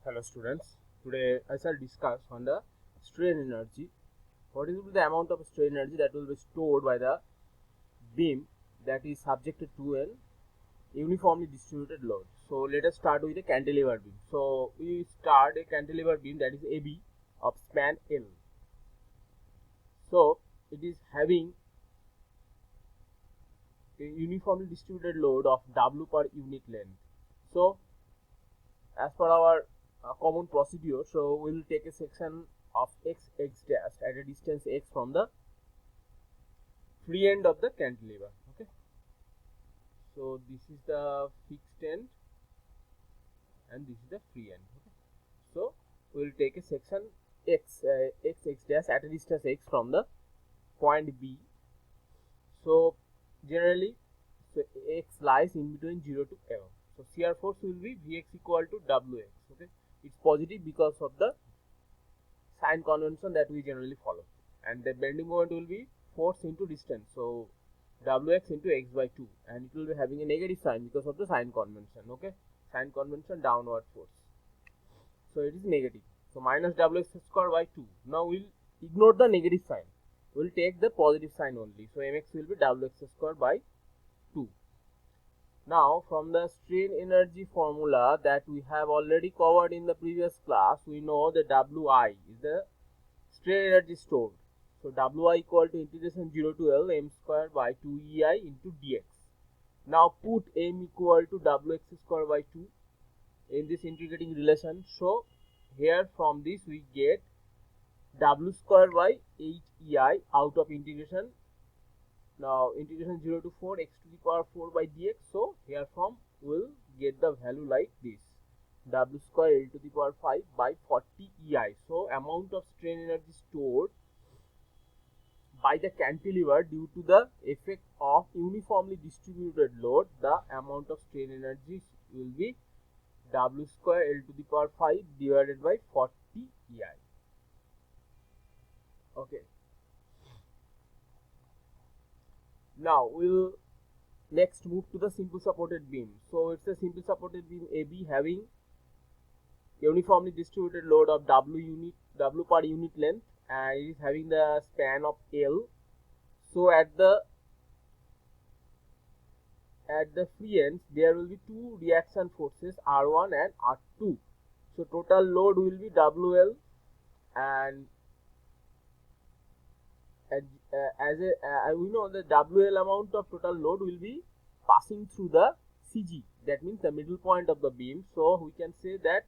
Hello students, today I shall discuss on the strain energy. What is the amount of strain energy that will be stored by the beam that is subjected to an uniformly distributed load. So let us start with a cantilever beam. So we start a cantilever beam that is AB of span L. So it is having a uniformly distributed load of W per unit length. So as per our common procedure, so we will take a section of x dash at a distance x from the free end of the cantilever. Okay, so this is the fixed end and this is the free end. Okay, so we will take a section x dash at a distance x from the point B. So generally, so x lies in between 0 to L. So shear force will be Vx equal to Wx. Okay, it's positive because of the sign convention that we generally follow, and the bending moment will be force into distance, so Wx into x by 2, and it will be having a negative sign because of the sign convention. Okay, sign convention, downward force, so it is negative, so minus Wx square by 2. Now we'll ignore the negative sign, we'll take the positive sign only, so mx will be Wx square by 2. Now from the strain energy formula that we have already covered in the previous class, we know the Wi is the strain energy stored. So Wi equal to integration 0 to L m square by 2 EI into dx. Now put m equal to Wx square by 2 in this integrating relation. So here from this we get W square by 8 EI out of integration. Now integration 0 to 4 x to the power 4 by dx. So here from we'll get the value like this. W square L to the power 5 by 40 EI. So amount of strain energy stored by the cantilever due to the effect of uniformly distributed load, the amount of strain energy will be W square L to the power 5 divided by 40 EI. Okay. Now we'll next move to the simple supported beam. So it's a simple supported beam AB having uniformly distributed load of W per unit length, and it is having the span of L. So at the free ends there will be two reaction forces R1 and R2. So total load will be WL, and we know the WL amount of total load will be passing through the CG, that means the middle point of the beam. So we can say that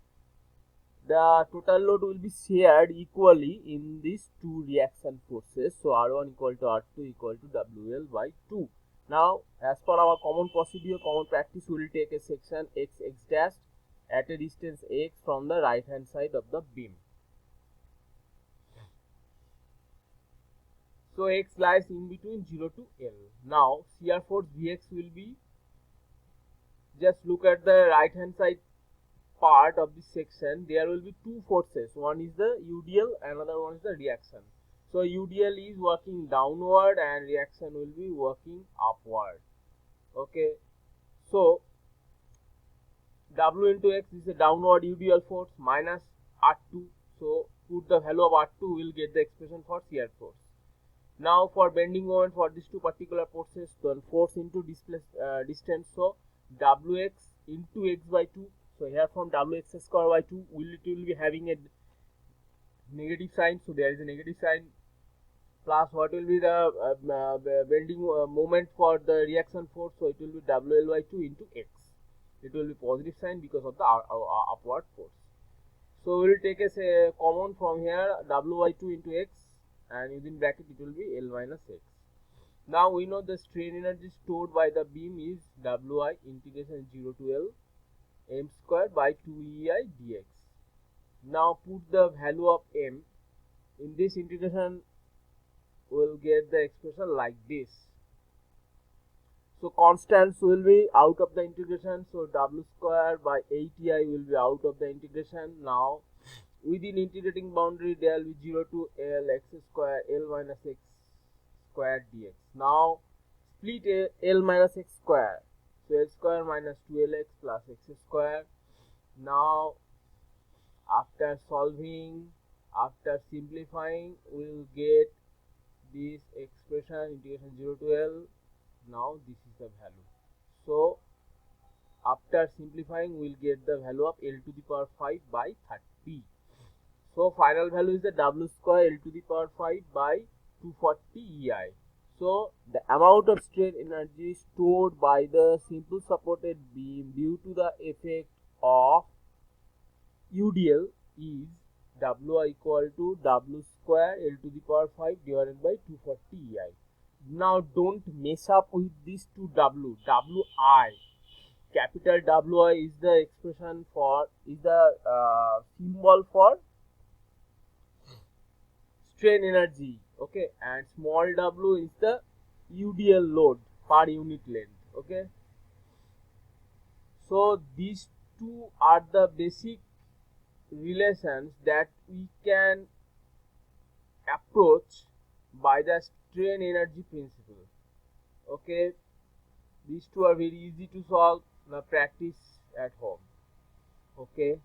the total load will be shared equally in these two reaction forces. So R1 equal to R2 equal to WL by 2. Now as per our common procedure, common practice, we will take a section x dash at a distance x from the right hand side of the beam. So x lies in between 0 to L. Now shear force Vx will be, just look at the right hand side part of this section, there will be two forces. One is the UDL, another one is the reaction. So UDL is working downward and reaction will be working upward. Okay, so W into X is a downward UDL force minus R2. So put the value of R2, will get the expression for shear force. Now for bending moment for these two particular forces, then force into distance. So Wx into x by 2. So here from Wx square by 2 it will be having a negative sign. So there is a negative sign, plus what will be the bending moment for the reaction force. So it will be WL by 2 into x. It will be positive sign because of the upward force. So we will take as a common from here W by 2 into x, and within bracket it will be L minus x. Now we know the strain energy stored by the beam is Wi integration 0 to L m square by 2 EI dx. Now put the value of m in this integration, we'll get the expression like this. So constants will be out of the integration, so W square by 8 EI will be out of the integration. Now within integrating boundary there will be 0 to L x square L minus x square dx. Now split L minus x square, so L square minus 2LX plus x square. Now After solving, after simplifying, we will get this expression integration 0 to L. Now this is the value. So after simplifying, we'll get the value of L to the power 5 by 30. So final value is the W square L to the power 5 by 240 EI. So the amount of strain energy stored by the simple supported beam due to the effect of UDL is Wi equal to W square L to the power 5 divided by 240 EI. Now don't mess up with these two W. Wi. Capital Wi is the expression for, is the symbol for strain energy, okay, and small w is the UDL load per unit length, okay. So these two are the basic relations that we can approach by the strain energy principle, okay. These two are very easy to solve. Now practice at home, okay.